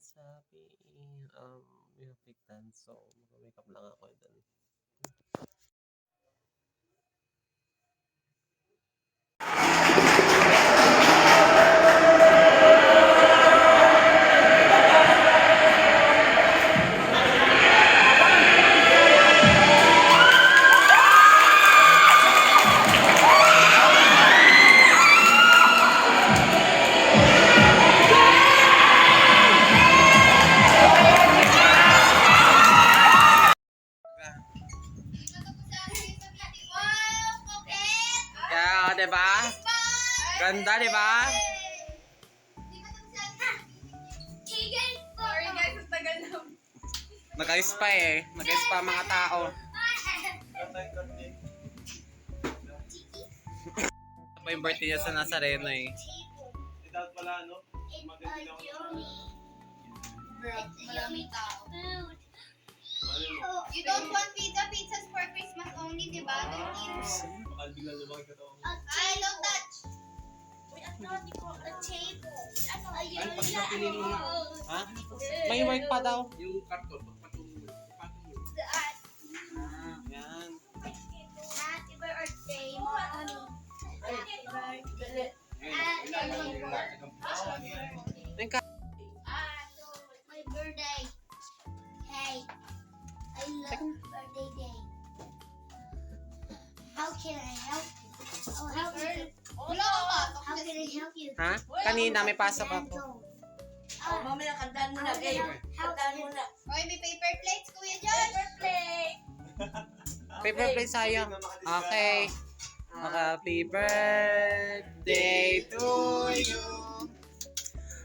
Sabi, yung affected. So, mag-makeup lang ako dun. Yeah, diba? Ganda, diba? Sorry guys, ang tagal na. Nag-ayos pa eh. Nag-ayos pa ang mga tao. Ito pa yung birthday niya sa Nazareno eh. Dapat pala, no? Maganda lang ako. Bro, malaming tao. You don't want pizzas for Christmas only, di ba? Makalbigan na bakit ito? I don't touch. Ano pag napili mo? Ha? May work pa daw. Yung karton, pagpatong mo. Yan. Happy birthday, mommy. My birthday. Hey, I love birthday day. How can I help you? Oh, how can I help you? Ha? Kanina may pasok ako. Mamaya kantahan mo na, babe. Kantahan mo na. Okay, may paper plates, Kuya Josh. Paper plate. Paper plate sayang. Okay. Happy birthday to you.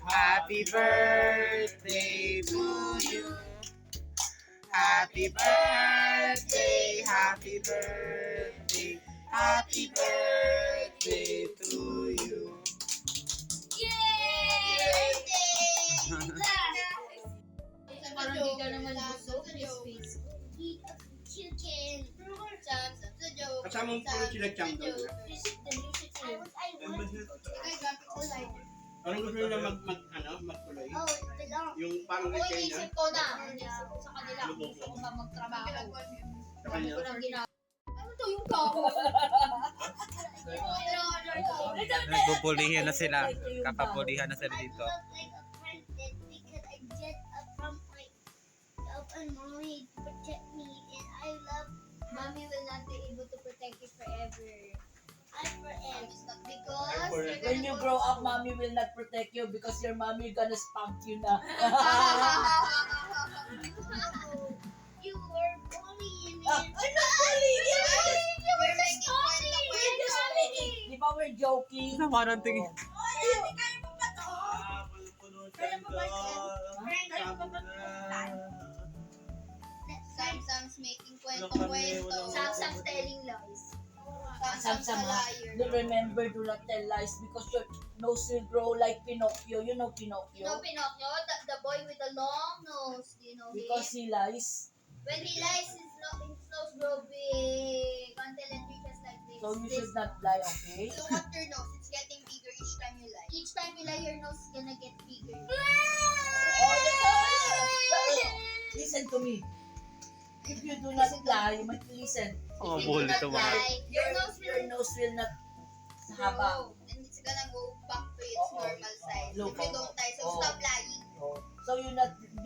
Happy birthday to you. Happy birthday, happy birthday, happy birthday to you. Yay! Parang di ka naman busog sa face. Eat a chicken. Sa joke. Kasama mo pala sila Chang doon. Parang gusto nyo na magkulay. Oh, the dog. Yung parang Ako kay inisip niya. ko na. Inisip ko sa kanila. Gusto ko ba magtrabaho. Sa Dami kanya. ko nang ginagawa. Ano to yung tao? Nagbubulihan na sila. Kakabulihan na sila dito. I look like a princess because I get up from myself and mommy protect me and I love Mommy will not be able to protect you forever. I forever because When you grow up, mommy will not protect you because your mommy gonna spank you na. you were bullying me. I'm not bullying you. You're making fun of We're just joking. Di ba we're joking? Sama ng tingin. Kaya mo ba Samsung's making kwento-kwento. Samsung's telling lies. Samsung's a liar. Remember, do not tell lies because your nose will grow like Pinocchio. You know You Pinocchio? know Pinocchio, the boy with the long nose, do you know Because him? he lies. When he lies, his nose grow big until it reaches like this. So you should not lie, okay? Look at your nose, it's getting bigger each time you lie. Each time you lie, your nose is gonna get bigger. Listen to me. If you do not lie, you might listen. Oh, If you bully do to not mga. lie, your nose Your will nose will not haba. grow. And it's gonna go back to its Oo. normal size. Look, If you don't lie, so oo. stop lying. So you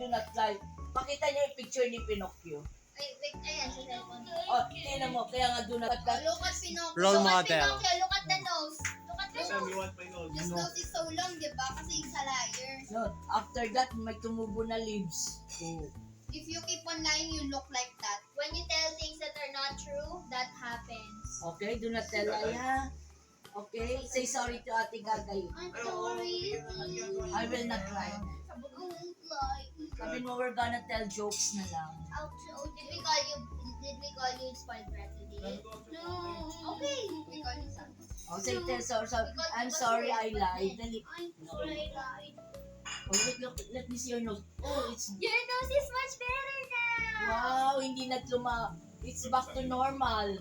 do not lie. Pakita niyo yung picture ni Pinocchio. Ay, wait, ayan, sa cellphone. Oh, tingnan mo. Kaya nga do not Oh, lie. look at Pinocchio. Role Look at model. Pinocchio. Look at the nose. Look at the Kasi nose. may one point on. His nose is so long, di ba? Kasi he's a liar. No, after that, may tumubo na leaves. Oh. If you keep on lying, you look like that. When you tell things that are not true, that happens. Okay, do not tell lie, ha? Okay? Say sorry to Ate Gagay. I'm sorry. I will not lie. I won't lie. Sabi mo, we're gonna tell jokes na lang. Did we call you spoiled brat today? No. Okay. We call you something. Oh, say tell sorry. I'm sorry I lied. Dali. I'm sorry I lied. Oh, look, let me see your nose. Oh, it's... Your nose is much better now. Wow, hindi na It's back to normal.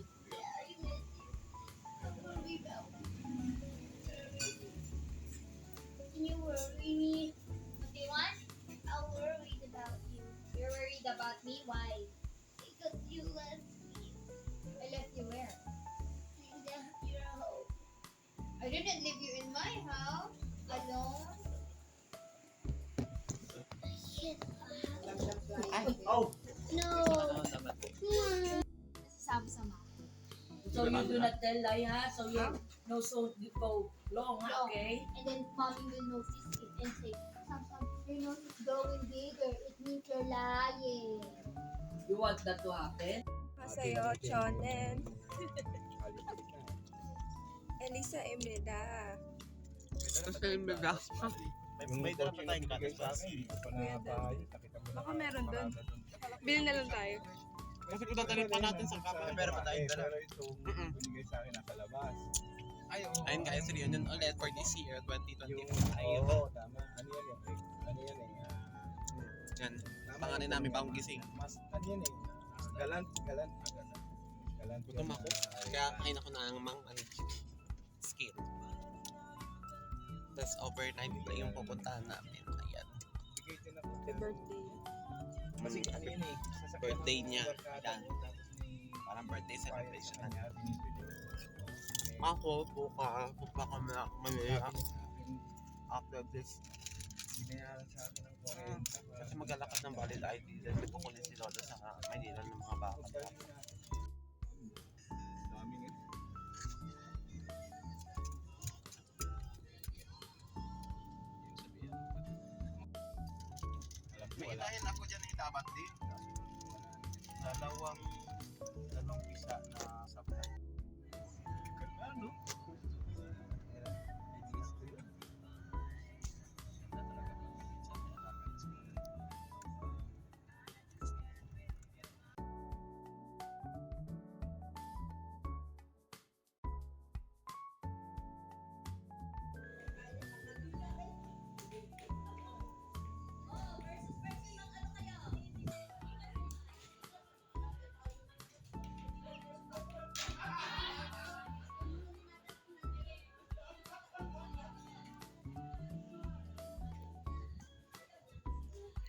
Can you worry me? What do you want? I'll cannot leave you in my house alone. Oh! No. Sama-sama. So you do not tell lie, ha? So you no so you go long, ha? Long. Okay? And then mommy will notice it and say, Sam, your nose is going bigger. It means you're lying. You want that to happen? Haseyo, Chonen. Elisa Emreda. May dala pa tayong katas class. Baka meron doon. Bili na lang tayo. Kasi kung tatanong pa natin sa kapatid, meron pa tayong dala. Pero ito, binigay sa akin nasa labas. Ayun guys, reunion ulit for this year, 2025. Oo, tama. Ano yan eh? Ano yan eh? Yan, panganin namin bagong gising. Mas, ano yan eh? Galant. Galant Gutom yan, ako. ah, Kaya kain ako ng skin. Tapos overnight pa yung pupuntahan namin. Ayan. bigay din ako. Happy birthday. Kasi ano yan eh? sasakyan Birthday ng niya. barkada Yan. mo, tapos may Parang birthday fire celebration sa na. kanya, binibili. Ako, pupa kami na Manila Sabi niya sa akin, after this. binayaran sa akin ng 40. Kasi maglalakad ng valid ID. Dahil kukunin si Lolo sa Manila ng mga baka. Dami nga. Alam ko May wala. ilahin ako dyan dapat din. Dalawang pisa na supply. Ano?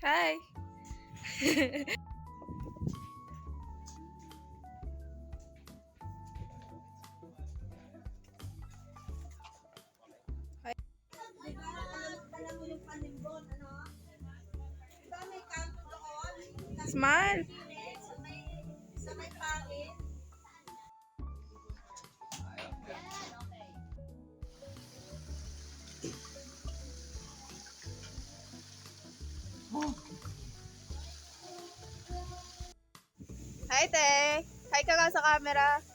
Hi! Smile! Hi, te! Hi ka nga sa camera.